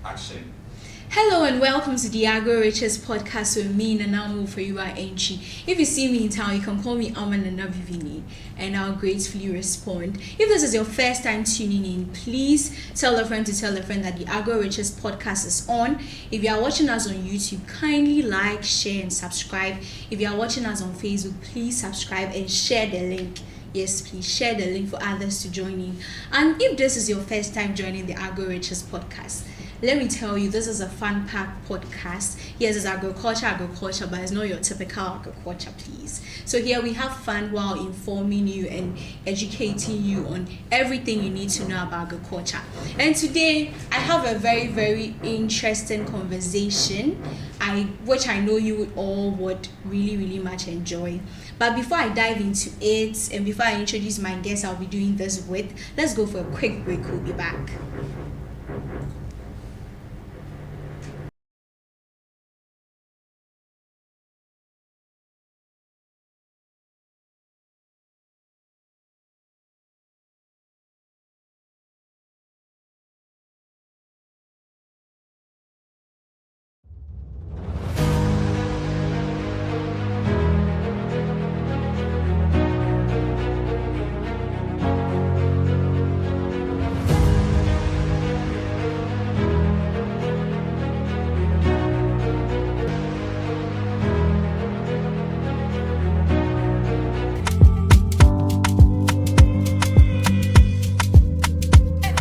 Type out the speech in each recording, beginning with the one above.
Action. Hello and welcome to the Agro Riches podcast with me, Nanamu Fayua Enchi. If you see me in town, you can call me Aman Nanavivini and I'll gratefully respond. If this is your first time tuning in, please tell a friend to tell a friend that the Agro Riches podcast is on. If you are watching us on YouTube, kindly like, share and subscribe. If you are watching us on Facebook, please subscribe and share the link. Yes, please share the link for others to join in. And if this is your first time joining the Agro Riches podcast, let me tell you, this is a fun-packed podcast. Yes, it's agriculture, but it's not your typical agriculture, please. So here we have fun while informing you and educating you on everything you need to know about agriculture. And today, I have a very, very interesting conversation, which I know you all would really, really much enjoy. But before I dive into it, and before I introduce my guest I'll be doing this with, let's go for a quick break. We'll be back.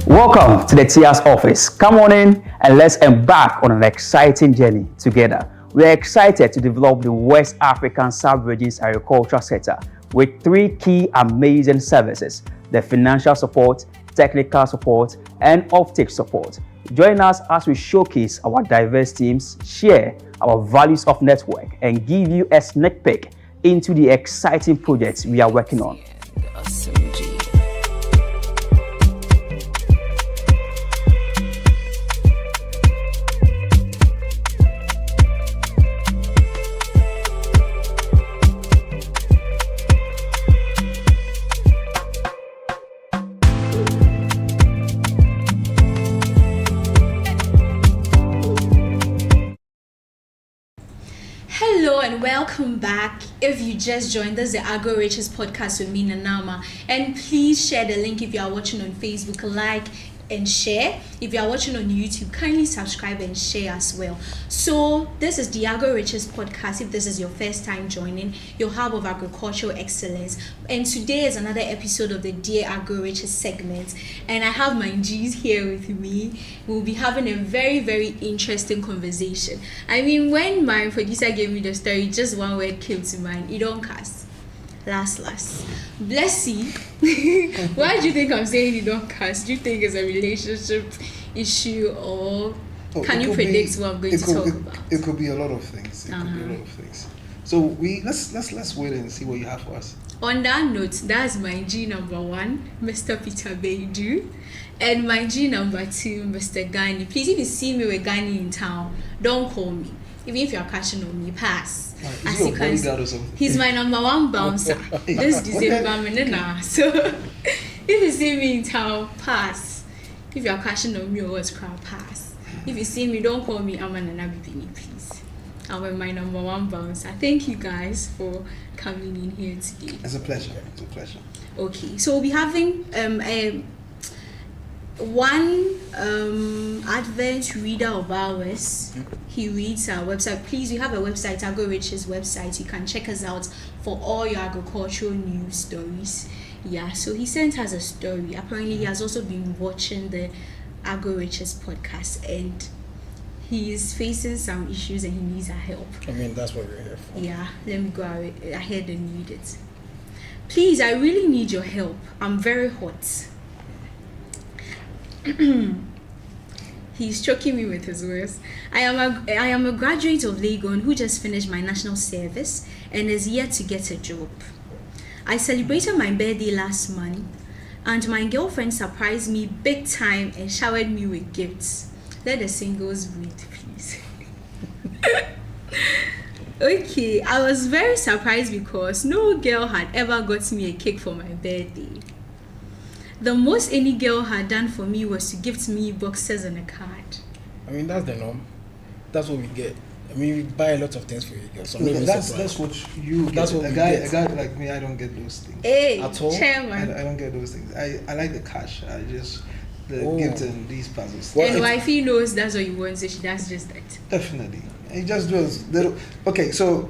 Welcome to the TIA's office. Come on in and let's embark on an exciting journey together. We are excited to develop the West African sub-region's agricultural sector with three key amazing services: the financial support, technical support, and offtake support. Join us as we showcase our diverse teams, share our values of network, and give you a sneak peek into the exciting projects we are working on. Hello and welcome back. If you just joined, this is the Agro Riches podcast with me, Nanama. And please share the link if you are watching on Facebook, like and share. If you are watching on YouTube, kindly subscribe and share as well. So this is the Agro Riches podcast. If this is your first time joining, your hub of agricultural excellence. And today is another episode of the Dear Agro Riches segment. And I have my G's here with me. We'll be having a very, very interesting conversation. I mean, when my producer gave me the story, just one word came to mind: you don't cast. Last. Blessy, why do you think I'm saying you don't cast? Do you think it's a relationship issue, or can you predict what I'm going to talk about? It could be a lot of things. So let's wait and see what you have for us. On that note, that's my G number 1, Mr. Peter Beidu, and my G number 2, Mr. Gani. Please, if you see me with Gani in town, don't call me. Even if you're catching on me, pass. As you can see, he's my number 1 bouncer. This December, so if you see me in town, pass. If you're catching on me or what's crowd, pass. If you see me, don't call me Aman Nanavivini, please. I'm my number 1 bouncer. Thank you guys for coming in here today. It's a pleasure. Okay, so we'll be having one advent reader of ours. He reads our website. Please, we have a website, Agro Riches website. You can check us out for all your agricultural news stories. Yeah, so he sent us a story. Apparently he has also been watching the Agro Riches podcast and he is facing some issues and he needs our help. I mean, that's what we're here for. Yeah, let me go ahead and read it. Please, I really need your help. I'm very hot. He's choking me with his words. I am a graduate of Legon who just finished my national service and is yet to get a job. I celebrated my birthday last month and my girlfriend surprised me big time and showered me with gifts. Let the singles read, please. Okay, I was very surprised because no girl had ever got me a cake for my birthday. The most any girl had done for me was to gift me boxes and a card. I mean, that's the norm. That's what we get. I mean, we buy a lot of things for you girls. So I'm not even That's surprised. what you get. That's what a we guy get. like me, I don't get those things. Hey, At all? chairman. I don't get those things. I like the cash. I just the Oh. gift and these puzzles. Well, And it's- wifey knows that's what you want, so she does just that. Definitely. It just does little. Okay, so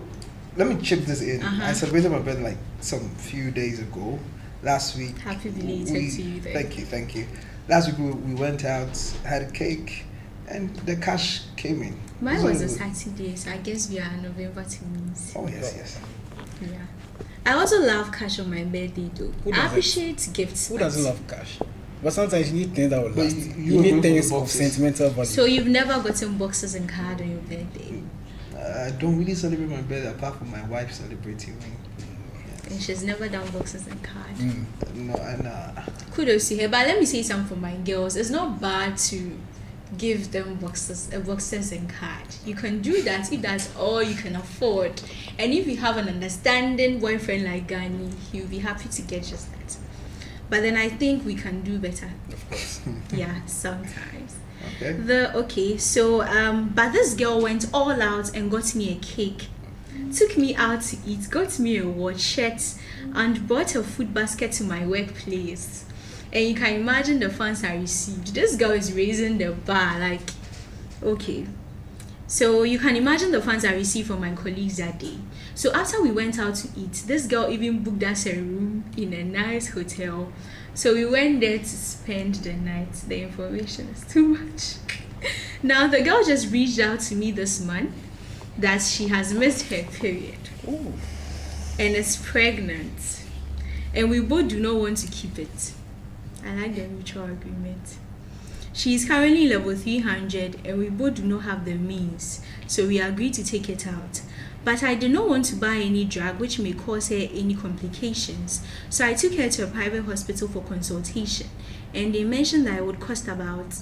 let me chip this in. Uh-huh. I celebrated my birthday like some few days ago. Last week. Happy belated to you then. Thank you. Last week we went out, had a cake, and the cash came in. Mine So- was a Saturday, so I guess we are November twins. Oh yes. Yeah. I also love cash on my birthday though. Who I doesn't? appreciate gifts. Who but- doesn't love cash? But sometimes you need things that will But last. you You are need going for things the of boxes. sentimental value. So you've never gotten boxes and card on your birthday, I don't really celebrate my birthday apart from my wife celebrating me. and she's never done boxes and card. Mm. No, nah. Kudos to her. But let me say something for my girls. It's not bad to give them boxes and card. You can do that if that's all you can afford. And if you have an understanding boyfriend like Gani, he'll be happy to get just that. But then I think we can do better. Of course. Yeah, sometimes. Okay. But this girl went all out and got me a cake, took me out to eat, got me a watch, shirt, and brought a food basket to my workplace. And you can imagine the funds I received. This girl is raising the bar, like, okay. So you can imagine the funds I received from my colleagues that day. So after we went out to eat, this girl even booked us a room in a nice hotel. So we went there to spend the night. The information is too much. Now the girl just reached out to me this month that she has missed her period Ooh. and is pregnant. And we both do not want to keep it. I like the mutual agreement. She is currently level 300 and we both do not have the means. So we agreed to take it out. But I did not want to buy any drug which may cause her any complications. So I took her to a private hospital for consultation. And they mentioned that it would cost about...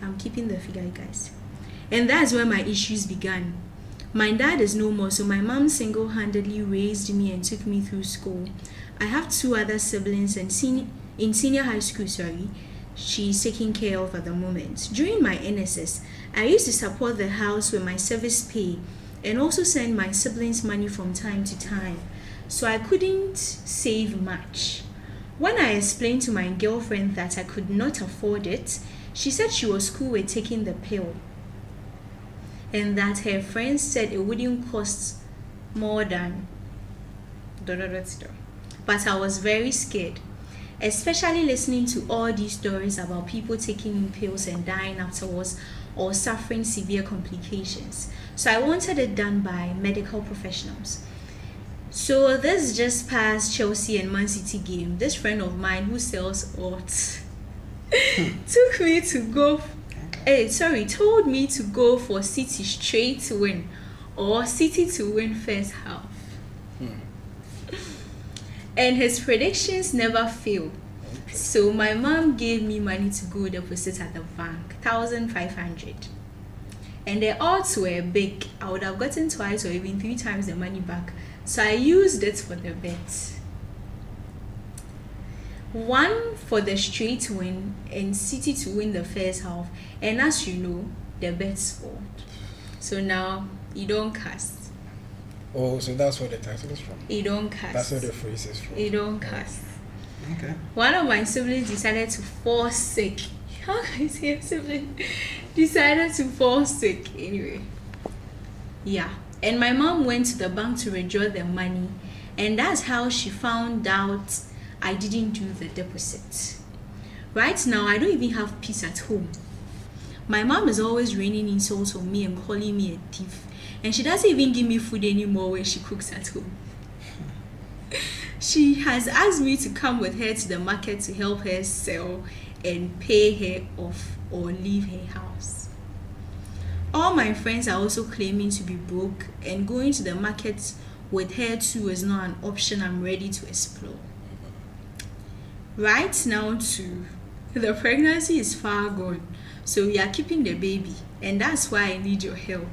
I'm keeping the figure, guys. And that's where my issues began. My dad is no more, so my mom single-handedly raised me and took me through school. I have 2 other siblings and in senior high school, she's taking care of at the moment. During my NSS, I used to support the house with my service pay and also send my siblings money from time to time, so I couldn't save much. When I explained to my girlfriend that I could not afford it, she said she was cool with taking the pill and that her friends said it wouldn't cost more than... But I was very scared, especially listening to all these stories about people taking pills and dying afterwards or suffering severe complications. So I wanted it done by medical professionals. So this just past Chelsea and Man City game, this friend of mine who sells odds told me to go for City straight to win or City to win first half. And his predictions never fail. So my mom gave me money to go deposit at the bank, 1,500. And the odds were big. I would have gotten twice or even 3 times the money back. So I used it for the bet. 1 for the straight win and City to win the first half. And as you know, the bet scored. So now, you don't cast. Oh, so that's where the title is from. You don't cast. That's where the phrase is from. You don't cast. Okay. One of my siblings decided to fall sick. How can I say a sibling? Decided to fall sick anyway. Yeah. And my mom went to the bank to withdraw the money. And that's how she found out I didn't do the deposit. Right now, I don't even have peace at home. My mom is always raining insults on me and calling me a thief. And she doesn't even give me food anymore when she cooks at home. She has asked me to come with her to the market to help her sell and pay her off or leave her house. All my friends are also claiming to be broke, and going to the market with her too is not an option I'm ready to explore. Right now too, the pregnancy is far gone, so we are keeping the baby, and that's why I need your help.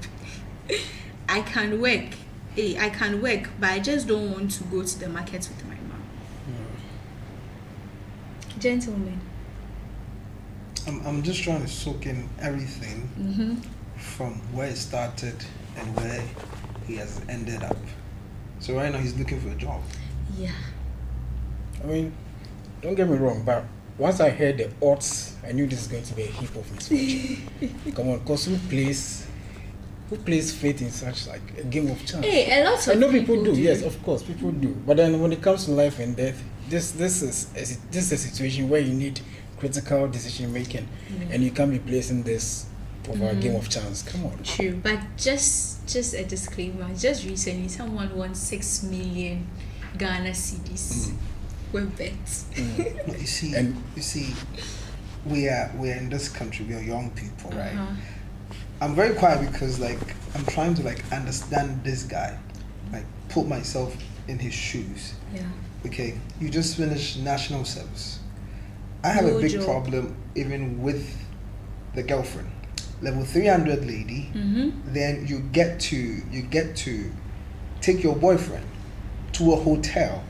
I can work, but I just don't want to go to the market with my mom. Gentlemen, I'm just trying to soak in everything from where it started and where he has ended up. So right now he's looking for a job. Yeah. I mean, don't get me wrong, but once I heard the odds, I knew this is going to be a heap of misfortune. Come on, because who plays faith in such like a game of chance? Hey, a lot of I know people do. Yes, of course, people do. But then when it comes to life and death, this is a situation where you need critical decision making, and you can't be placing this over a game of chance. Come on. True, but just a disclaimer. Just recently, someone won 6 million Ghana cedis with bets. You see, And- we are in this country. We are young people, right? I'm very quiet because like I'm trying to like understand this guy, like put myself in his shoes. Yeah. Okay, you just finished national service. I have a big Mojo. problem even with the girlfriend. Level 300 lady, then you get to take your boyfriend to a hotel.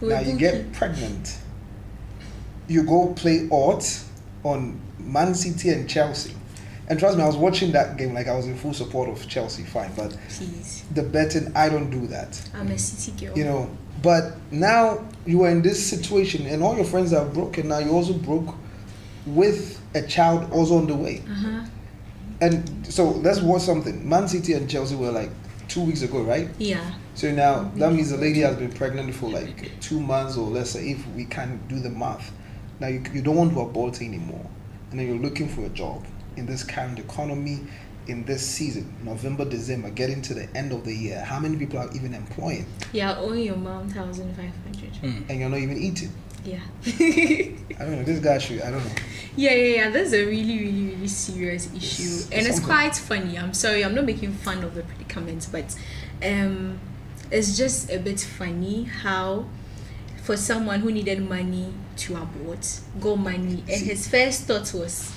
With Now you Buki. get pregnant. You go play odds on Man City and Chelsea. And trust me, I was watching that game like I was in full support of Chelsea, fine. But Please. the betting, I don't do that. I'm a city girl. You know, but now you are in this situation and all your friends are broken. Now you also broke with a child also on the way. And so let's watch something. Man City and Chelsea were like 2 weeks ago, right? Yeah. So now that means the lady has been pregnant for like 2 months, or let's say if we can't do the math. Now you don't want to abort anymore, and then you're looking for a job in this current economy, in this season, November, December, getting to the end of the year. How many people are even employing, Yeah, owing your mom 1,500. and you're not even eating? Yeah. I don't know. This guy should. I don't know. Yeah. That's a really serious issue, and it's something. quite funny. I'm sorry, I'm not making fun of the predicament, but it's just a bit funny how, for someone who needed money to abort, got money, and his first thought was,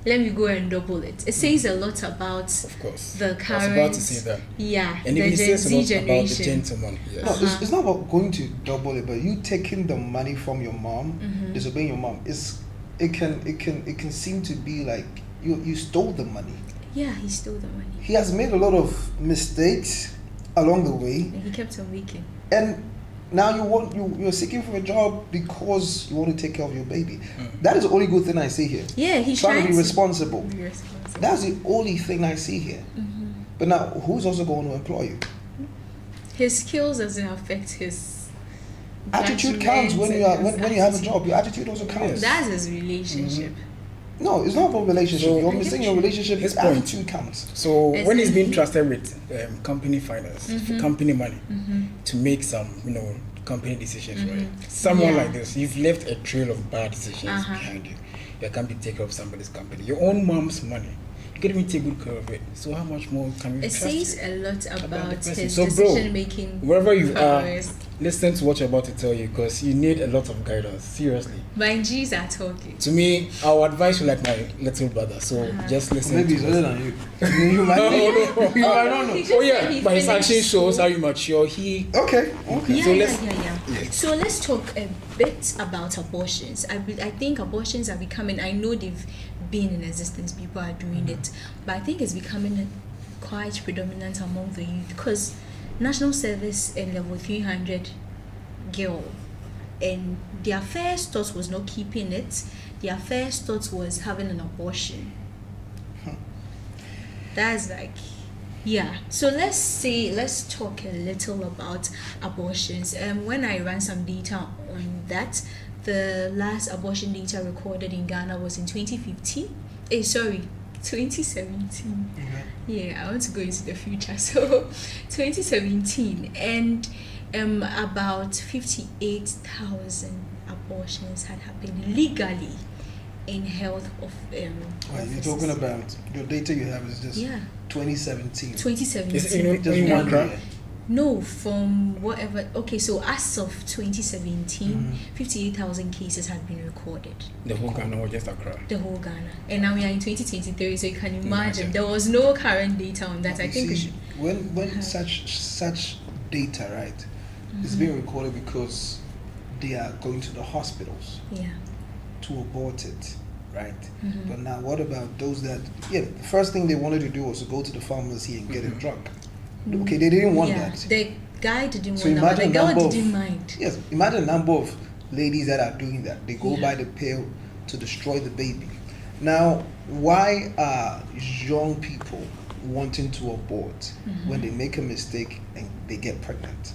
let me go and double it. It says a lot about Of course. the I was current. about to say that. Yeah, And the even it Gen says a Z lot about the generation. gentleman. Yes. No, it's not about going to double it, but you taking the money from your mom, disobeying your mom. It can seem to be like you stole the money. Yeah, he stole the money. He has made a lot of mistakes along the way, And he kept on making. and now you're seeking for a job because you want to take care of your baby. That is the only good thing I see here. Yeah, he's Trying trying to be responsible. be responsible. That's the only thing I see here. But now, who's also going to employ you? His skills doesn't affect his Attitude counts when you judgment when and you have a his job. Your attitude also counts. That's his relationship. No, it's not about relationship. So- You're missing your relationship. His His point. attitude counts. So when he's being Exactly. trusted with company finance, for company money, to make some, company decisions, right? Someone Yeah. like this, you've left a trail of bad decisions behind you. You can't be taking care of somebody's company. Your own mom's money. You can't even take good care of it. So how much more can you It trust says you? a lot the about person. his So, bro, decision making. Wherever you are, powers. listen to what you're about to tell you, because you need a lot of guidance. Seriously. My G's are talking. To me, I would advise you like my little brother. So just listen. Maybe he's to older us. than you. You might you might not know. He just Oh said yeah, he but his finished action shows school. how you mature. He Okay. Yeah, So yeah, let's- yeah. Yes. So let's talk a bit about abortions. I think abortions are becoming, I know they've been in existence, people are doing it, but I think it's becoming quite predominant among the youth, because national service and level 300 girl, and their first thought was not keeping it, their first thought was having an abortion. That's like, yeah. So let's talk a little about abortions. When I ran some data on that, the last abortion data recorded in Ghana was in 2015. 2017. Yeah, I want to go into the future. So 2017, and about 58,000 abortions had happened legally in health of Well, you're offices. talking about your data you have is just Yeah. 2017. 2017. Is it Just in one one crack? year. No, from whatever. Okay, so as of 2017, 58,000 cases had been recorded. The whole Ghana or just Accra. The whole Ghana. And now we are in 2023, so you can imagine. Imagine. There was no current data on that. I You think we see, should. when such data, right, is being recorded because they are going to the hospitals Yeah. to abort it. right? But now, what about those that, the first thing they wanted to do was to go to the pharmacy and get a drug. Okay, they didn't want that. The guy didn't So want that, but the imagine girl number of- didn't mind. Yes, imagine the number of ladies that are doing that. They go buy the pill to destroy the baby. Now, why are young people wanting to abort when they make a mistake and they get pregnant?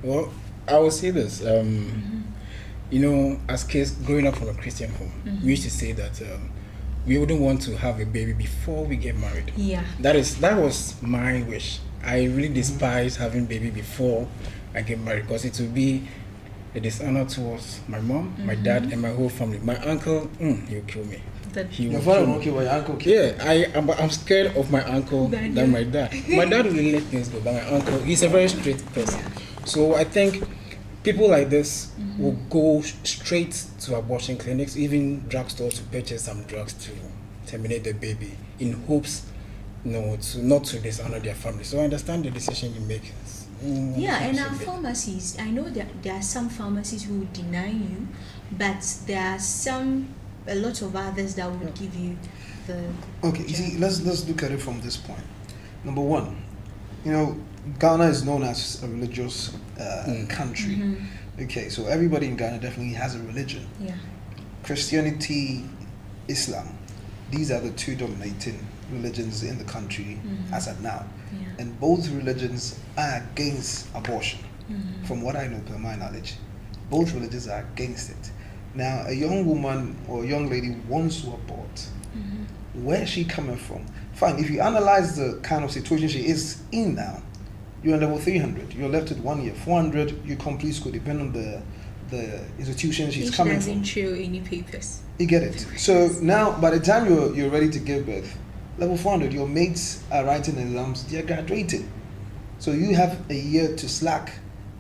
Well, I will say this. You know, as kids growing up from a Christian home, we used to say that we wouldn't want to have a baby before we get married. Yeah. That was my wish. I really despise having baby before I get married because it will be a dishonor towards my mom, my dad, and my whole family. My uncle, he'll kill me. He Your will father kill won't me. kill, but your uncle kill. Yeah, I'm scared of my uncle than my dad. My dad will let things go, but my uncle, he's a very straight person. So I think people like this will go straight to abortion clinics, even drugstores, to purchase some drugs to terminate the baby in hopes, not to dishonor their family. So I understand the decision you make. And our pharmacies, I know that there are some pharmacies who will deny you, but there are a lot of others that will give you the. Okay, you see, let's look at it from this point. Number one, Ghana is known as a religious country. Okay, so everybody in Ghana definitely has a religion. Yeah. Christianity, Islam, these are the two dominating religions in the country as of now. Yeah. And both religions are against abortion. From what I know, per my knowledge, both religions are against it. Now, a young woman or a young lady wants to abort. Where is she coming from? Fine, if you analyze the kind of situation she is in now, you're on level 300, you're left with 1 year, 400, you complete school, depending on the institution she's coming She doesn't from. show any papers. You get it. So now, by the time you're ready to give birth, level 400, your mates are writing exams, they're graduating. So you have a year to slack,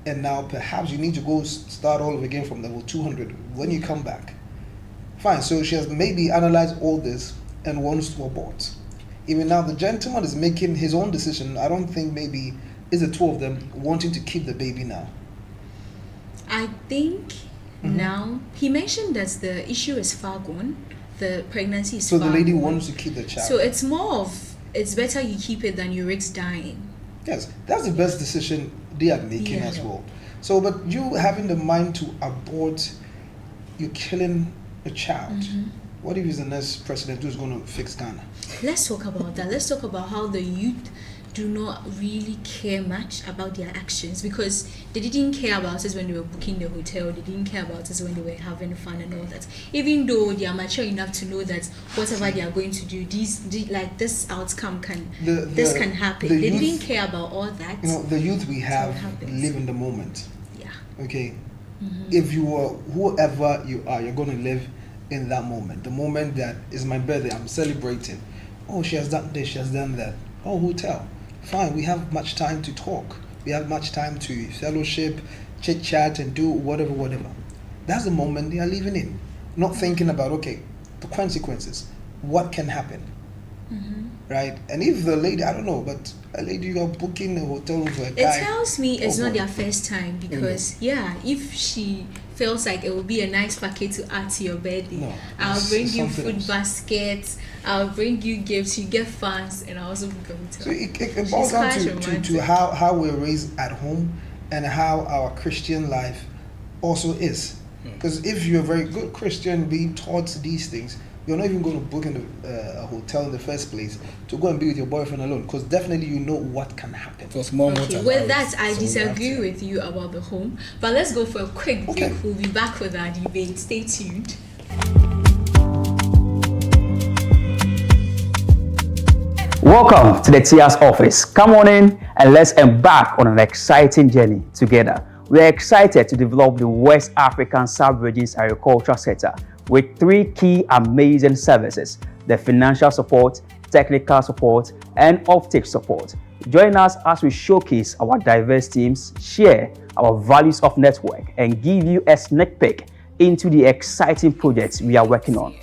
and now perhaps you need to go start all over again from level 200 when you come back. Fine, so she has maybe analyzed all this and wants to abort. Even now, the gentleman is making his own decision. I don't think maybe it's the two of them wanting to keep the baby now. I think now, he mentioned that the issue is far gone. The pregnancy is So far the lady gone. wants to keep the child. So it's more of, it's better you keep it than you risk dying. Yes, that's the best decision they are making as well. So, but you having the mind to abort, you're killing a child. What if he's the next president who's going to fix Ghana? Let's talk about that. Let's talk about how the youth do not really care much about their actions, because they didn't care about us when they were booking the hotel, they didn't care about us when they were having fun and all that. Even though they are mature enough to know that whatever they are going to do, this outcome can happen. They didn't care about all that. The youth we have happens. live in the moment. Yeah. Okay? If you are, whoever you are, you're going to live in that moment. The moment that is my birthday, I'm celebrating. Oh, she has done this, she has done that. Oh, hotel. Fine, we have much time to talk. We have much time to fellowship, chit chat, and do whatever. That's the moment they are living in. Not thinking about, okay, the consequences. What can happen? Right? And if the lady, I don't know, but a lady, you're booking a hotel room for a guy. It tells me it's Oh, not boy. their first time, because if she feels like it will be a nice package to add to your birthday, No, I'll it's bring you something food else. baskets, I'll bring you gifts, you get fans, and I'll also book a hotel. So it She's boils down quite to romantic. how we're raised at home and how our Christian life also is. Because if you're a very good Christian being taught these things, you're not even going to book in a hotel in the first place to go and be with your boyfriend alone, because definitely you know what can happen. It was more Okay, what with allowed, that, I so we have disagree to- with you about the home. But let's go for a quick break. Okay. We'll be back with our debate. Stay tuned. Welcome to the TIA's office. Come on in and let's embark on an exciting journey together. We're excited to develop the West African Sub-Regions Agriculture Sector with 3 key amazing services: the financial support, technical support, and offtake support. Join us as we showcase our diverse teams, share our values of network, and give you a sneak peek into the exciting projects we are working on.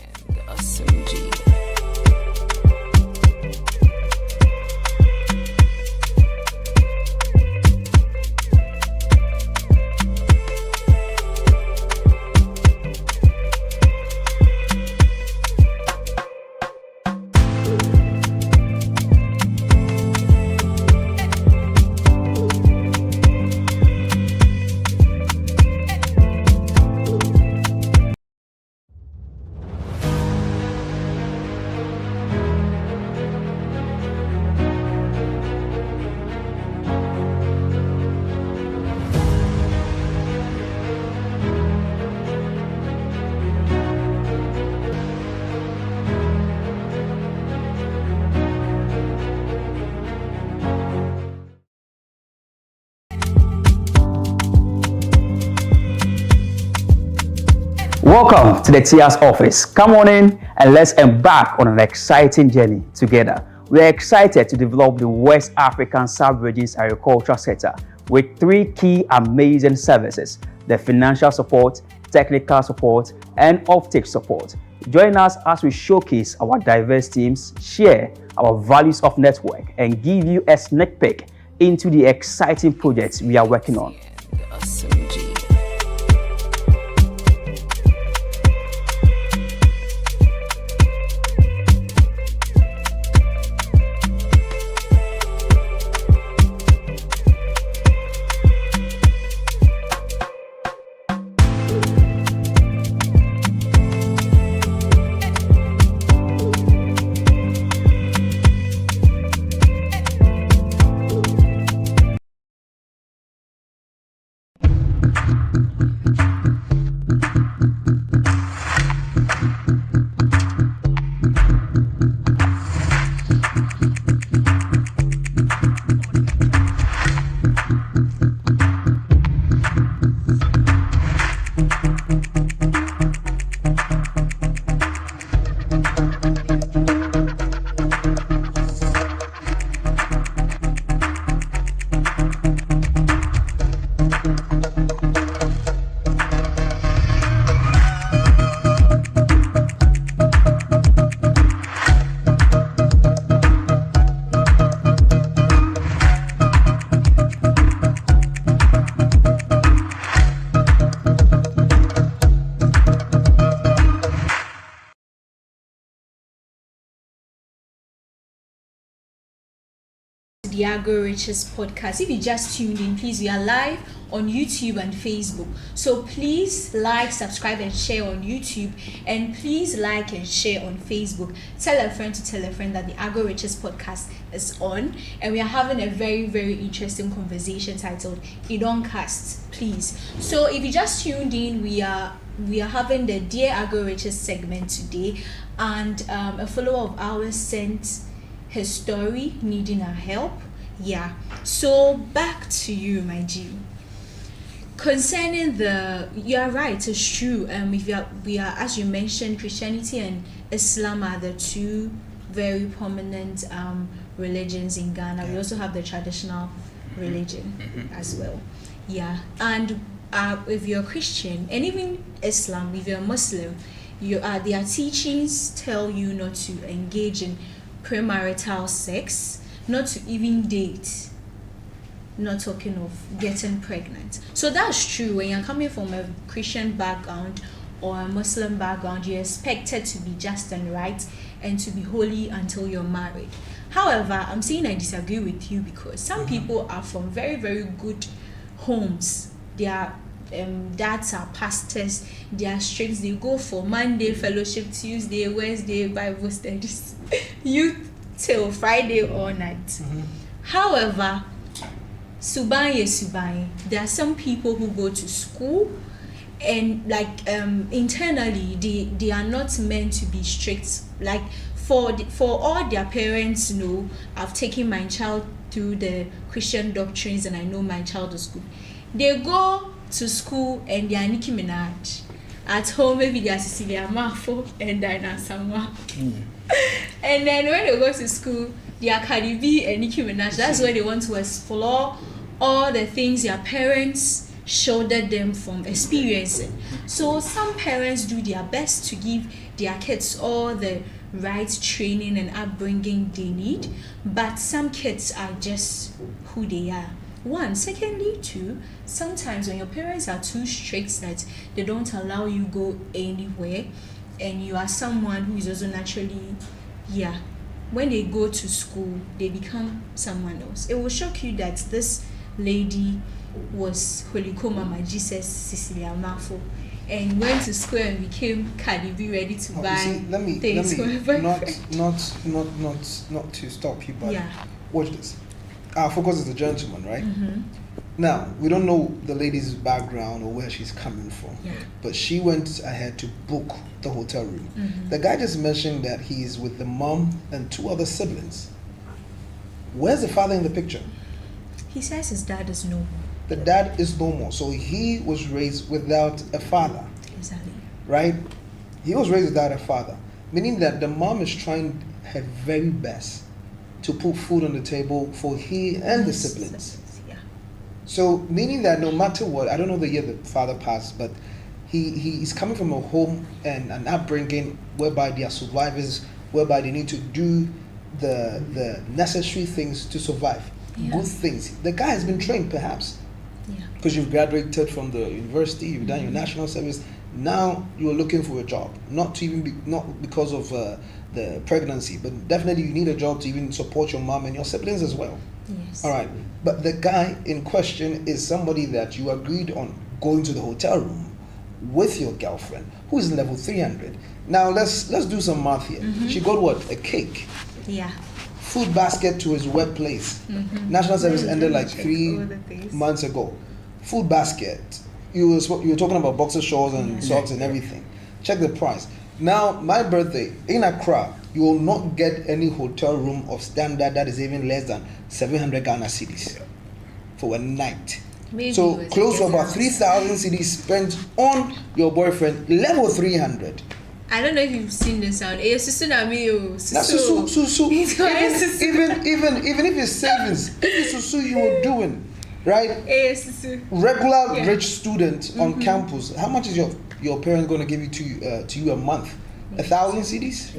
Welcome to the TIAS office. Come on in and let's embark on an exciting journey together. We are excited to develop the West African Sub-Regions Agricultural Sector with 3 key amazing services: the financial support, technical support, and offtake support. Join us as we showcase our diverse teams, share our values of network, and give you a sneak peek into the exciting projects we are working on. The Agro Riches podcast. If you just tuned in, please, we are live on YouTube and Facebook. So please like, subscribe, and share on YouTube, and please like and share on Facebook. Tell a friend to tell a friend that the Agro Riches podcast is on, and we are having a very, very interesting conversation titled Idoncast. Please. So if you just tuned in, we are having the Dear Agro Riches segment today, and a follower of ours sent his story needing our help. Yeah, so back to you, my G. Concerning you are right, it's true. We are, as you mentioned, Christianity and Islam are the 2 very prominent religions in Ghana. We also have the traditional religion as well. Yeah, and if you're Christian and even Islam, if you're Muslim, their teachings tell you not to engage in premarital sex, not to even date, not talking of getting pregnant. So that's true. When you're coming from a Christian background or a Muslim background, you're expected to be just and right and to be holy until you're married. However, I'm saying I disagree with you, because some people are from very, very good homes. Their dads are pastors, they are strict, they go for Monday fellowship, Tuesday, Wednesday Bible studies, youth till Friday all night. However, Suban, there are some people who go to school and internally they are not meant to be strict. Like for all their parents know, I've taken my child through the Christian doctrines and I know my child is good. They go to school and they are Nicki Minaj. At home, maybe they are Cecilia Mafo and Dinah Samoa. And then when they go to school, they are Cardi B and Nicki Minaj. That's where they want to explore all the things their parents shouldered them from experiencing. So some parents do their best to give their kids all the right training and upbringing they need, but some kids are just who they are. One. Secondly, too, sometimes when your parents are too strict that they don't allow you go anywhere, and you are someone who is also naturally, when they go to school, they become someone else. It will shock you that this lady was Holikoma Jesus Cecilia Mafo and went to school and became Cardi B, ready to buy things for her boyfriend. Not to stop you, but watch this. Our focus is the gentleman, right? Now, we don't know the lady's background or where she's coming from, but she went ahead to book the hotel room. The guy just mentioned that he's with the mom and 2 other siblings. Where's the father in the picture? He says his dad is no more. The dad is no more, so he was raised without a father. Exactly. right? He was raised without a father, meaning that the mom is trying her very best to put food on the table for he and the siblings. Yeah. So meaning that no matter what, I don't know the year the father passed, but he's coming from a home and an upbringing whereby they are survivors, whereby they need to do the necessary things to survive. Yeah. Good things. The guy has been trained perhaps Yeah. because you've graduated from the university, you've done your national service. Now you're looking for a job, not because of the pregnancy, but definitely you need a job to even support your mom and your siblings as well. Yes. All right, but the guy in question is somebody that you agreed on going to the hotel room with your girlfriend, who is level 300. Now let's do some math here. She got what? A cake, Yeah. food basket to his workplace. National service ended like 3 months ago. Food basket. You were talking about boxer shorts and socks and everything. Check the price. Now my birthday in Accra, you will not get any hotel room of standard that is even less than 700 Ghana cedis for a night. Maybe So it was close to a about guest 3,000 cedis spent on your boyfriend, level 300. I don't know if you've seen this sound. Eh, Susu na me o. That's Susu. Susu. Even if it's savings, if it's Susu you were doing, right? Eh, Susu. Regular Yeah. rich student on campus, how much is your parents going to give you to you a month? 1,000 cedis?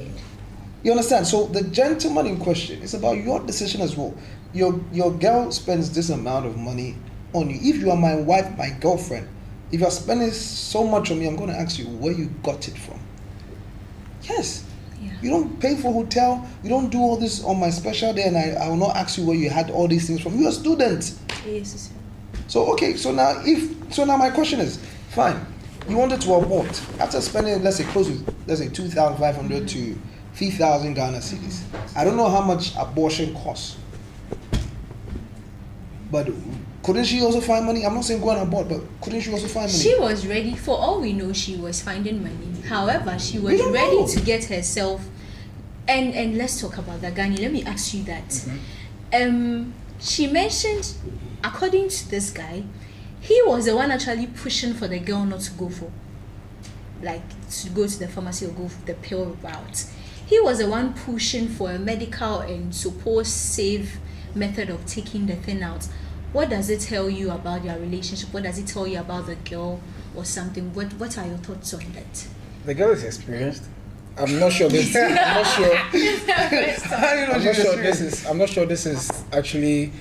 You understand? So the gentleman in question, it's about your decision as well. Your girl spends this amount of money on you. If you are my wife, my girlfriend, if you are spending so much on me, I'm going to ask you where you got it from. Yes. Yeah. You don't pay for hotel. You don't do all this on my special day, and I will not ask you where you had all these things from. You're a student. Eh, Susu. So okay, so now my question is, fine, you wanted to abort after spending, let's say, close to 2,500 to 3,000 Ghana cedis. I don't know how much abortion costs, but couldn't she also find money? I'm not saying go and abort, but couldn't she also find money? She was ready. For all we know, she was finding money. However, she We was don't ready know. to get herself. And let's talk about that, Gani. Let me ask you that. She mentioned, according to this guy, he was the one actually pushing for the girl not to go for, like, to go to the pharmacy or go for the pill route. He was the one pushing for a medical and supposed safe method of taking the thing out. What does it tell you about your relationship? What does it tell you about the girl or something? What are your thoughts on that? The girl is experienced. I'm not sure this. I'm not sure. I'm not sure this is actually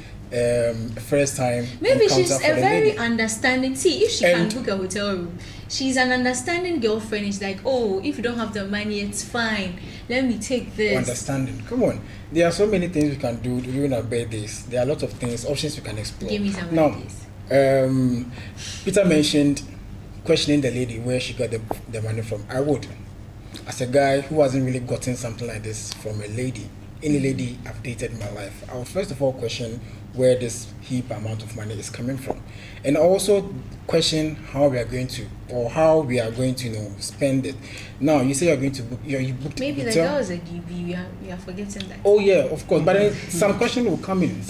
first time. Maybe encounter she's for a the very lady. understanding. See, if she And- can book a hotel room, she's an understanding girlfriend. It's like, oh, if you don't have the money, it's fine. Let me take this. Understanding. Come on. There are so many things we can do during our birthdays. There are a lot of things, options we can explore. Give me some Now, ideas. Peter mentioned questioning the lady where she got the money from. I would, as a guy who hasn't really gotten something like this from a lady, any lady I've dated in my life, I would first of all question where this heap amount of money is coming from, and also question how we are going to spend it. Now you say you're going to book, you booked Maybe the hotel. girl is a DB. We are forgetting that. Oh yeah, of course. But then some question will come in.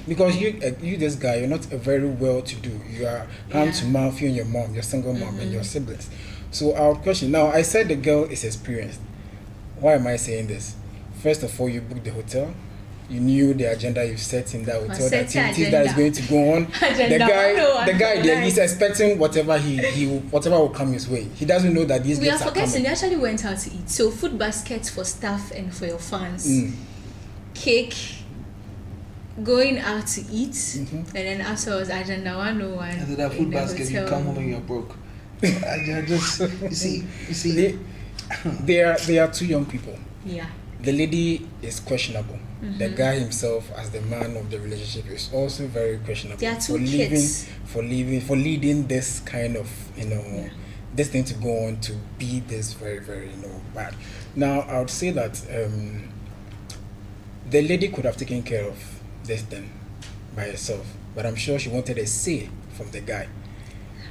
Because you this guy, you're not a very well-to-do. You are hand to mouth. You and your mom, your single mom, and your siblings. So our question now, I said the girl is experienced. Why am I saying this? First of all, you booked the hotel. You knew the agenda you set in that hotel, the set the activities that is agenda. going to go on. The guy there, he's expecting whatever whatever will come his way. He doesn't know that these We are gifts are forgetting. coming. They actually went out to eat. So food baskets for staff and for your fans. Cake. Going out to eat, and then afterwards, agenda 101. After that food in the basket, you hotel come home room. and you're broke. I just you see. They are two young people. Yeah. The lady is questionable. The guy himself, as the man of the relationship, is also very questionable. There are two kids. for leading this kind of this thing to go on to be this very, very bad. Now I would say that the lady could have taken care of this thing by herself, but I'm sure she wanted a say from the guy.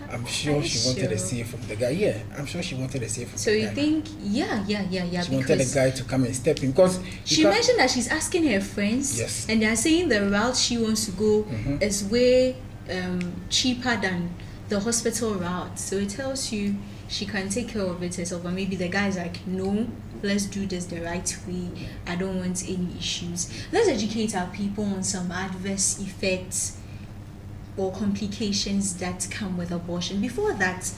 I'm sure she wanted a say from the guy. Yeah, I'm sure she wanted a say from So the you guy. think, yeah, She wanted because the guy to come and step in because she mentioned that she's asking her friends, Yes. and they are saying the route she wants to go is way cheaper than the hospital route. So it tells you she can take care of it herself, or maybe the guy's like, no, let's do this the right way, I don't want any issues. Let's educate our people on some adverse effects or complications that come with abortion. Before that,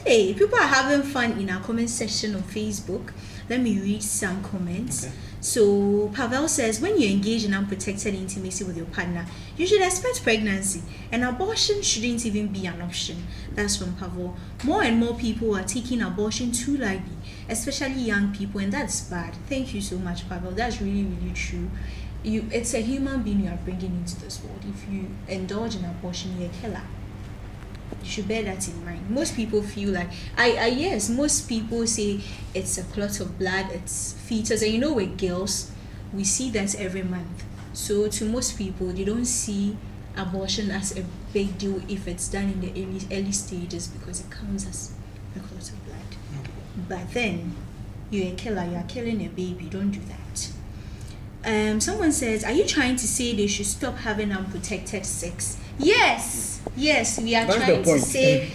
hey, people are having fun in our comment section on Facebook. Let me read some comments. Okay. So Pavel says, when you engage in unprotected intimacy with your partner, you should expect pregnancy, and abortion shouldn't even be an option. That's from Pavel. More and more people are taking abortion too lightly, especially young people, and that's bad. Thank you so much, Pavel. That's really, really true. It's a human being you are bringing into this world. If you indulge in abortion, you're a killer. You should bear that in mind. Most people feel like yes, most people say it's a clot of blood, it's fetus, and with girls, we see that every month. So to most people, they don't see abortion as a big deal if it's done in the early stages, because it comes as a clot of blood. But then you're a killer, you're killing a baby. Don't do that. Someone says, are you trying to say they should stop having unprotected sex? Yes, we are That's trying the point. to say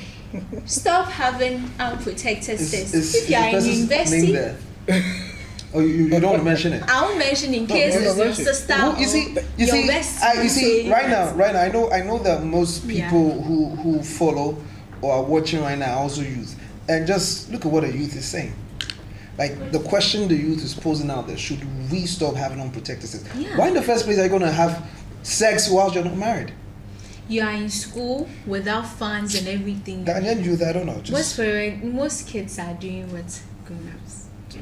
stop having unprotected sex. Is If you are in the person's name university, there? Oh, you don't want to mention it. I won't mention in No, case no, it's your mention. sister Well, or you see, your best. you see, right now, I know that most Yeah. people who follow or are watching right now are also youth, and just look at what the youth is saying. Like the question the youth is posing out there: should we stop having unprotected sex? Yeah. Why in the first place are you going to have sex whilst you're not married? You are in school without funds and everything. Ghanaian youth, I don't know. Most kids are doing what grown-ups do.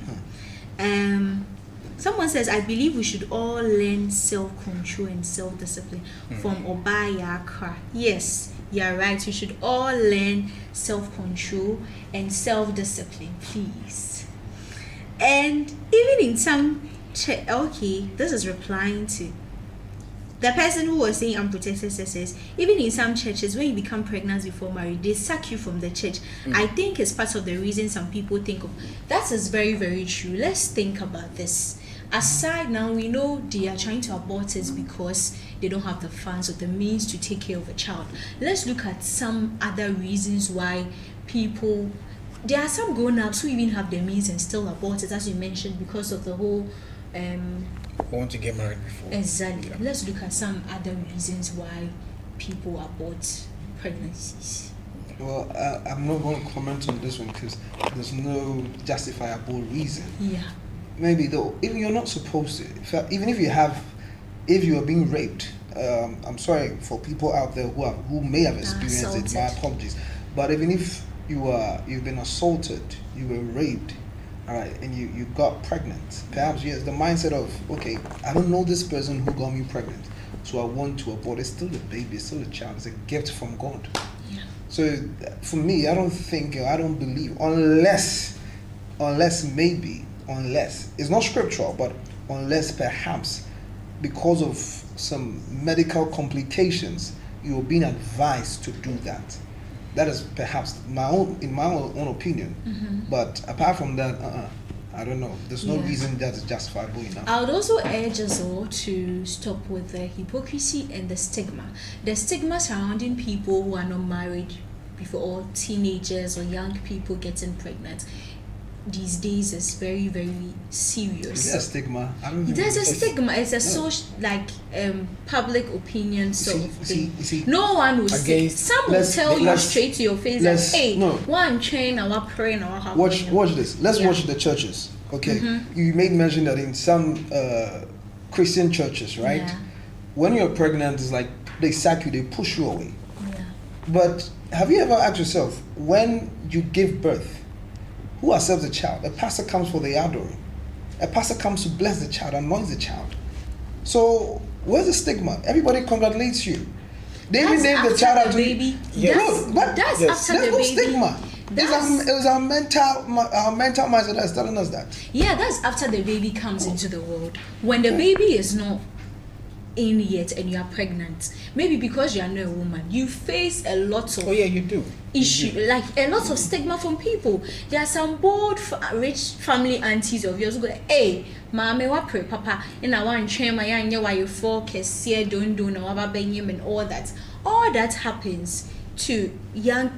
Someone says, I believe we should all learn self-control and self-discipline from Obaya Accra. Yes, you're right. We should all learn self-control and self-discipline, please. And even in some okay, this is replying to the person who was saying unprotected sex says, even in some churches, when you become pregnant before marriage, they sack you from the church. I think it's part of the reason some people think of. That is very, very true. Let's think about this. Aside now, we know they are trying to abort it because they don't have the funds or the means to take care of a child. Let's look at some other reasons why people. There are some grown-ups who even have the means and still abort it, as you mentioned, because of the whole. Want to get married before. Exactly. Yeah. Let's look at some other reasons why people abort pregnancies. Well, I'm not going to comment on this one because there's no justifiable reason. Yeah. Maybe though, even you're not supposed to. Even if you are being raped, I'm sorry for people out there who may have experienced it. My Assaulted. apologies. But even if you've been assaulted, you were raped, all right, and you got pregnant. Perhaps yes, the mindset of okay, I don't know this person who got me pregnant, so I want to abort. It's still a baby, it's still a child. It's a gift from God. Yeah. So for me, I don't believe unless it's not scriptural, but unless perhaps because of some medical complications, you're being advised to do that. That is perhaps in my own opinion. But apart from that, I don't know. There's no Yeah. reason that is justifiable enough. I would also urge us all to stop with the hypocrisy and the stigma. The stigma surrounding people who are not married before, or teenagers or young people getting pregnant these days is very, very serious. Is there a stigma? I don't think There's a it's- stigma. It's a No. social, public opinion sort of thing. You see, No one will say. Against- Some will let's- tell you let's- straight to your face let's- that, hey, no. one train, our praying, our have. watch this. Let's Yeah. watch the churches. Okay, you made mention that in some Christian churches, right? Yeah. When you're pregnant, it's like they sack you, they push you away. Yeah. But have you ever asked yourself, when you give birth, who accepts the child? A pastor comes for the adoring. A pastor comes to bless the child, anoint the child. So where's the stigma? Everybody congratulates you. They even That's name the after child the after baby. Yes. Look, but That's Yes. after there's the no baby. stigma. It was our mental mindset that's telling us that. Yeah, that's after the baby comes into the world. When the baby is not in yet and you are pregnant, maybe because you are not a woman, you face a lot of Oh yeah, you do. issue, like a lot of stigma from people. There are some bold, rich family aunties of yours who go, hey, mama, what pray, papa, and I want to my young, why you for don't do no, and all that. All that happens to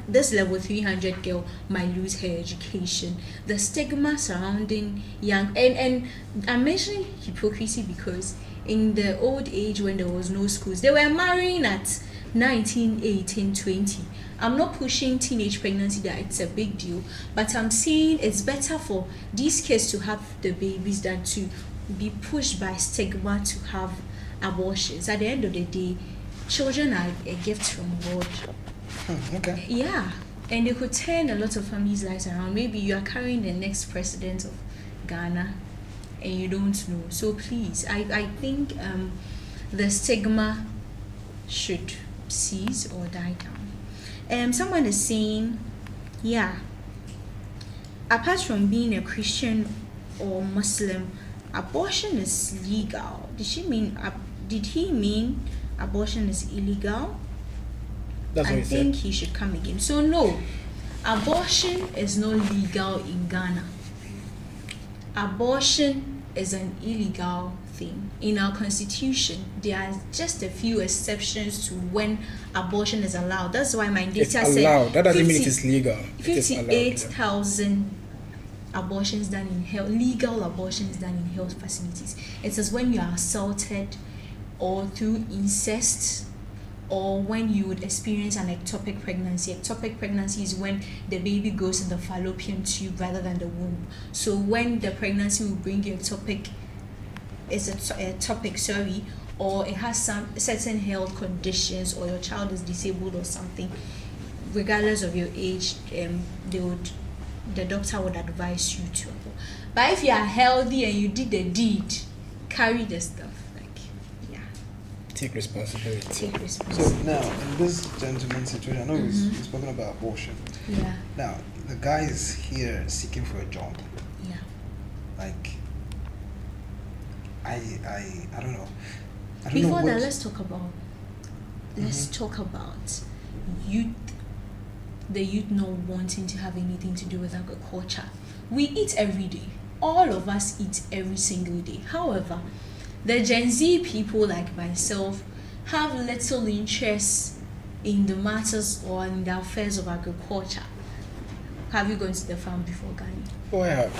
this level 300 girl might lose her education. The stigma surrounding young, and I'm mentioning hypocrisy because in the old age when there was no schools, they were marrying at 19, 18, 20. I'm not pushing teenage pregnancy that it's a big deal, but I'm saying it's better for these kids to have the babies than to be pushed by stigma to have abortions. At the end of the day, children are a gift from God. Okay. Yeah, and they could turn a lot of families' lives around. Maybe you are carrying the next president of Ghana and you don't know. So please, I think the stigma should cease or die down. Someone is saying, yeah, apart from being a Christian or Muslim, abortion is legal. Did he mean abortion is illegal? That's what I he think said. he should come again. So no, abortion is not legal in Ghana. Abortion is an illegal thing. In our constitution, there are just a few exceptions to when abortion is allowed. That's why my data It's said allowed. That doesn't mean it is legal. It is allowed. 58,000 abortions done in health, legal abortions done in health facilities. It is when you are assaulted or through incest, or when you would experience an ectopic pregnancy. Ectopic pregnancy is when the baby goes in the fallopian tube rather than the womb. So when the pregnancy will bring you ectopic, or it has some certain health conditions, or your child is disabled or something, regardless of your age, the doctor would advise you to abort. But if you are healthy and you did the deed, carry the stuff. Take responsibility. Take So responsibility. now, in this gentleman's situation, I know we've spoken about abortion. Yeah, Now, the guy is here seeking for a job. yeah. Like, I don't know. I don't Before know that, what- let's talk about youth. The youth not wanting to have anything to do with agriculture. We eat every day. All of us eat every single day. However, the Gen Z people like myself have little interest in the matters or in the affairs of agriculture. Have you gone to the farm before, Gani? Oh, I have.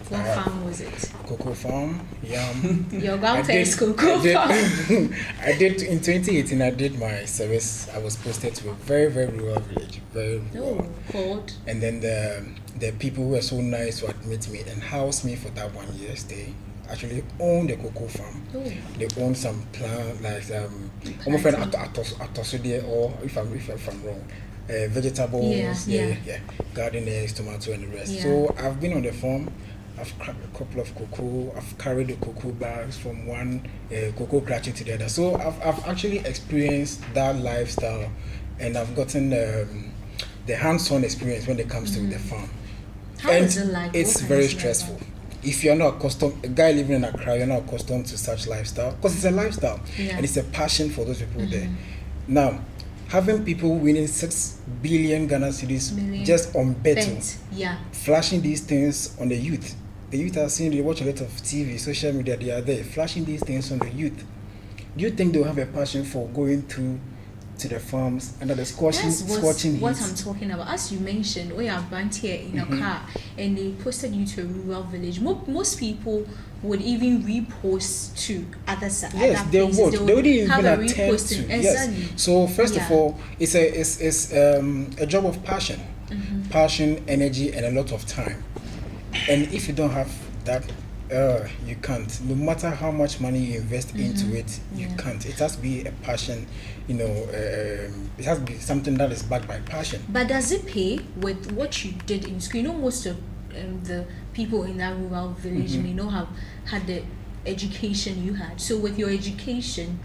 What I have. farm was it? Cocoa farm, yam. Your grandparents' cocoa I farm. I did in 2018. I did my service. I was posted to a very, very rural village, very rural. Oh, cold. And then the people who were so nice to admit me and house me for that 1 year stay actually own the cocoa farm. Oh. They own some plant like I'm afraid atosode, or if I'm wrong, vegetables, Yeah. garden eggs, tomato, and the rest. Yeah. So I've been on the farm. I've cracked a couple of cocoa. I've carried the cocoa bags from one cocoa crutch to the other. So I've actually experienced that lifestyle, and I've gotten the hands-on experience when it comes to the farm. How and is it like? It's What kind very of like stressful. that? If you're not accustomed, a guy living in Accra, you're not accustomed to such lifestyle, because it's a lifestyle Yeah. and it's a passion for those people there. Now, having people winning 6 billion Ghana cedis Million. just on betting, Bet. Yeah. flashing these things on the youth. The youth are seeing, they watch a lot of TV, social media, they are there, flashing these things on the youth. Do you think they'll have a passion for going to the farms under the scorching What heat? I'm talking about. As you mentioned, we are burnt here in a car and they posted you to a rural village. Most people would even repost to other sides. Yes, they would. They wouldn't even have a attempt repost to. in- Yes. Exactly. So first Yeah. of all, it's a job of passion, passion, energy, and a lot of time. And if you don't have that, you can't. No matter how much money you invest into it, you Yeah. can't. It has to be a passion. It has to be something that is backed by passion. But does it pay with what you did in school? You know, most of the people in that rural village may not have had the education you had. So with your education,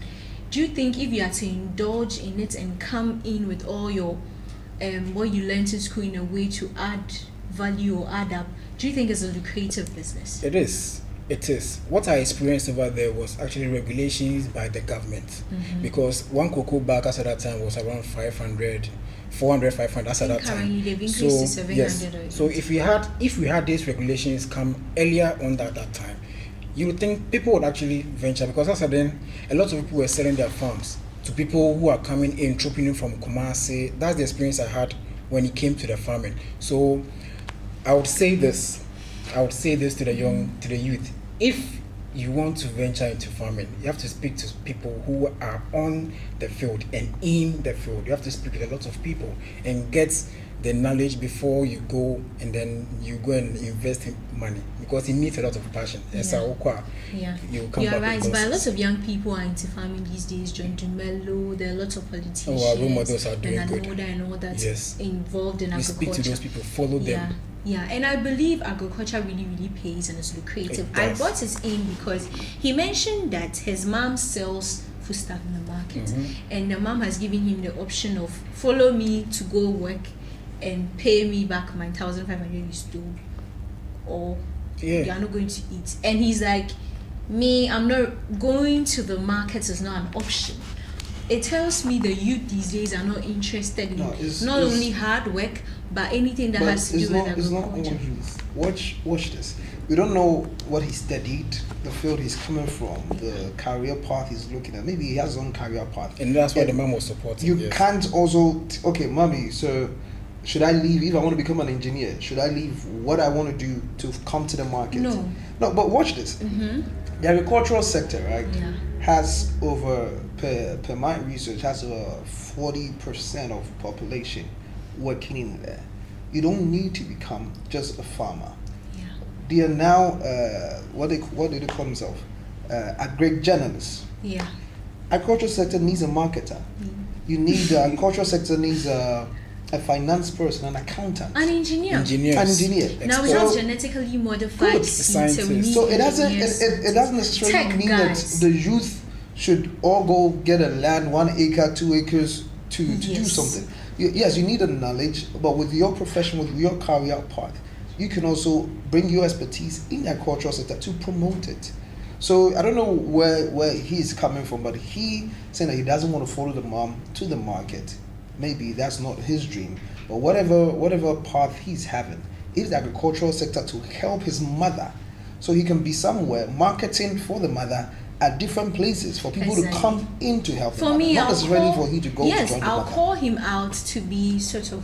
do you think if you are to indulge in it and come in with all your what you learned in school in a way to add value or add up, do you think it's a lucrative business? It is. It is. What I experienced over there was actually regulations by the government, because one cocoa bag as at that time was around 500, 400, 500 as at that time. Currently they've increased to 700 or So if we had these regulations come earlier on that time, you would think people would actually venture, because as at then a lot of people were selling their farms to people who are coming in, trooping in from Kumasi. That's the experience I had when it came to the farming. So I would say this to the youth. If you want to venture into farming, you have to speak to people who are on the field and in the field. You have to speak with a lot of people and get the knowledge before you go, and then you go and invest in money, because it needs a lot of passion. Yeah. You come You're back right, with but a losses. lot of young people are into farming these days. John Dumelo, there are lots of politicians, Our role models are doing and good. Anoda and all that Yes. involved in You agriculture. speak to those people, follow them. Yeah, and I believe agriculture really, really pays and is lucrative. It I does. brought it in because he mentioned that his mom sells food stuff in the market, Mhm. and the mom has given him the option of follow me to go work and pay me back my 1,500 you stole, or Yeah. you are not going to eat. And he's like, me, I'm not going to the market is not an option. It tells me the youth these days are not interested in No, it's- not it's- only hard work but anything that But has to do with it's not all agriculture. youth. Watch this. We don't know what he studied, the field he's coming from, the career path he's looking at. Maybe he has his own career path. And that's why And the mom was supporting. You yes. can't also okay, mommy. So should I leave if I want to become an engineer? Should I leave what I want to do to come to the market? No. No. But watch this. Mm-hmm. The agricultural sector, right, Yeah. has over per my research has over 40% of population working in there. You don't need to become just a farmer. Yeah. They are now what do they call themselves? Agri journalists. Yeah. Agricultural sector needs a marketer. You need the agricultural sector needs a finance person, an accountant, An engineer. Engineers. an engineer. Now we So- have genetically modified Good. seeds, Scientists. so we need So it doesn't engineers. it doesn't necessarily Tech mean guys. that the youth should all go get a land, 1 acre, 2 acres to do Yes. something. Yes, you need the knowledge, but with your profession, with your career path, you can also bring your expertise in the agricultural sector to promote it. So I don't know where he's coming from, but he saying that he doesn't want to follow the mom to the market. Maybe that's not his dream, but whatever path he's having, is the agricultural sector to help his mother, so he can be somewhere marketing for the mother at different places for people Exactly. to come in to help the For mother, me, not I'll necessarily call, for he to go yes, to join the I'll mother. call him out to be sort of,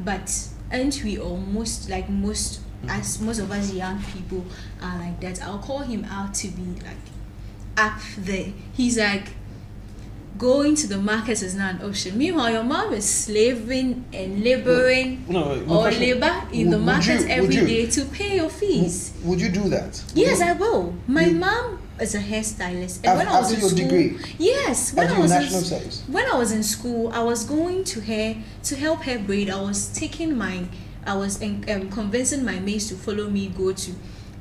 but aren't we almost like most, as most of us young people are like that? I'll call him out to be like up there. He's like, going to the market is not an option. Meanwhile, your mom is slaving and laboring No, my or question- labor in the would market you- every would you- day to pay your fees. Would you do that? Would Yes, you- I will. My You- mom is a hairstylist, and when I was After in your school, degree? yes, when After I your was national in, service? when I was in school, I was going to her to help her braid. I was convincing my mates to follow me go to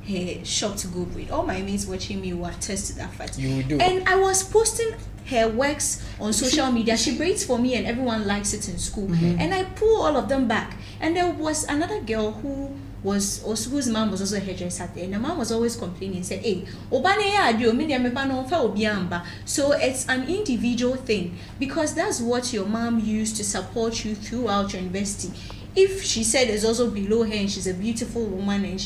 her shop to go braid. All my mates watching me will attest to that fact. You will do. And I was posting her works on social media. She braids for me and everyone likes it in school. And I pull all of them back. And there was another girl whose mom was also a hairdresser there, and the mom was always complaining, said, hey, obane ya adio, me dia meba no fa obi amba. So it's an individual thing, because that's what your mom used to support you throughout your university. If she said it's also below her and she's a beautiful woman and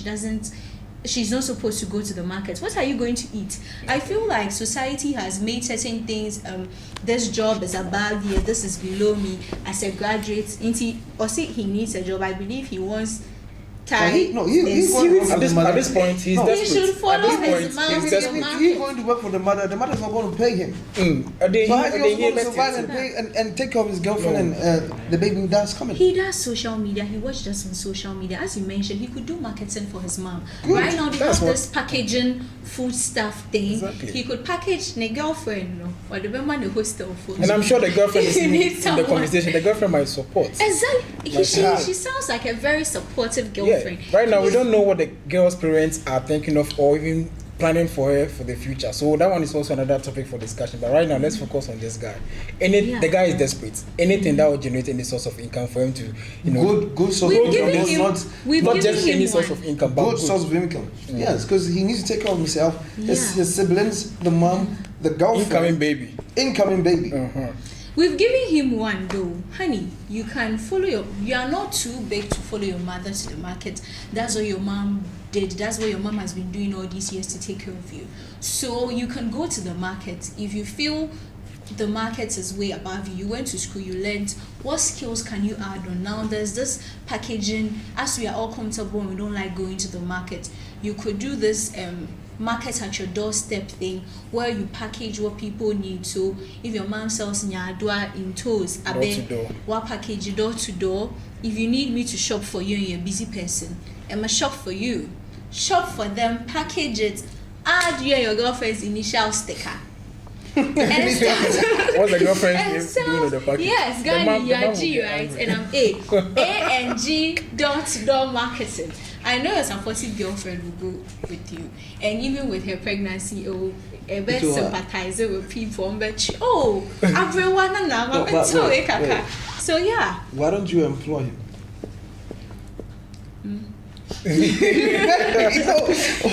she's not supposed to go to the market, what are you going to eat? I feel like society has made certain things, this job is above here, this is below me. As a graduate, or say he needs a job, I believe he wants He's going to work for At the mother. this point, he's No. desperate. He should follow At this his point, mom he's to desperate. the If market. he's going to work for the mother is not going to pay him. Are they So how is here? he going to survive and pay and take care of his girlfriend and the baby that's coming? He does social media. He watched us on social media. As you mentioned, he could do marketing for his mom. Good. Right now, they That's have what- this packaging food stuff thing. Exactly. He could package the girlfriend, no, or the woman the hostel for. And I'm sure the girlfriend is He in needs the someone. conversation. The girlfriend might support. Exactly. Like her. She sounds like a very supportive girlfriend. Yeah. Right now, we don't know what the girl's parents are thinking of or even planning for her for the future. So that one is also another topic for discussion. But right now, let's focus on this guy. Yeah. The guy is desperate. Anything that will generate any source of income for him to, Good source We've of given income, him. not We've not given just him any source one. of income, but good source of income. Yes, because he needs to take care of himself, Yeah. his siblings, the mom, the girlfriend, incoming baby. baby. Uh-huh. We've given him one though. Honey, you can follow you are not too big to follow your mother to the market. That's what your mom did. That's what your mom has been doing all these years to take care of you. So you can go to the market if you feel the market is way above you. You went to school, you learned what skills can you add on. Now there's this packaging, as we are all comfortable and we don't like going to the market. You could do this market at your doorstep thing where you package what people need. So if your mom sells nyadua in toes, what package you door to door. If you need me to shop for you and you're a busy person, I'ma shop for you. Shop for them, package it, add you and your girlfriend's initial sticker. What's the girlfriend's name doing the package? Yes, Gani, you are G, right? And I'm A&G door marketing. I know your supportive girlfriend will go with you, and even with her pregnancy, a bit sympathizer with people. But everyone and now, so yeah. Why don't you employ him?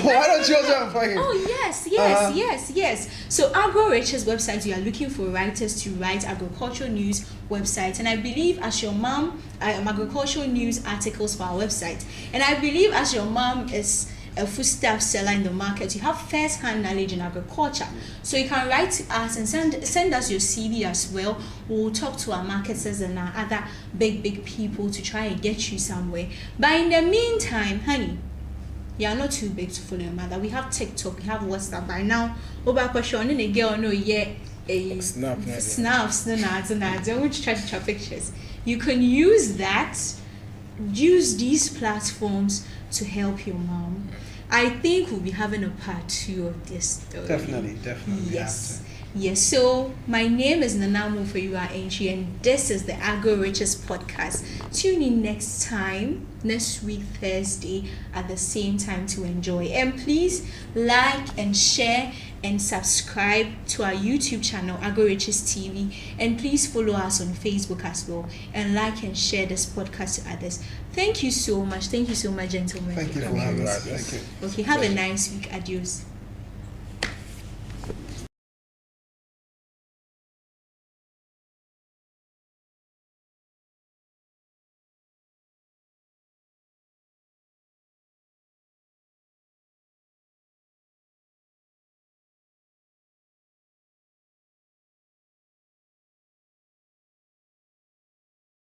Why don't you also employ him? Oh yes. So AgroRich's website, you are looking for writers to write agricultural news website, and I believe as your mom, I am agricultural news articles for our website, and I believe as your mom is a foodstuff seller in the market, you have first-hand knowledge in agriculture, so you can write to us and send us your CV as well. We'll talk to our marketers and our other big people to try and get you somewhere. But in the meantime, honey, you are not too big to follow your mother. We have TikTok, we have WhatsApp. By now, question a girl no snaps which try to take pictures. You can use these platforms to help your mom. I think we'll be having a part 2 of this story. Definitely. Yes. So my name is Nanamu Feyua Enchi, and this is the AgroRich's podcast. Tune in next week Thursday at the same time to enjoy. And please like and share and subscribe to our YouTube channel, AgroRich's TV, and please follow us on Facebook as well, and like and share this podcast to others. Thank you so much, gentlemen. Thank you for having us. Thank you. Okay, have a nice week. Adios.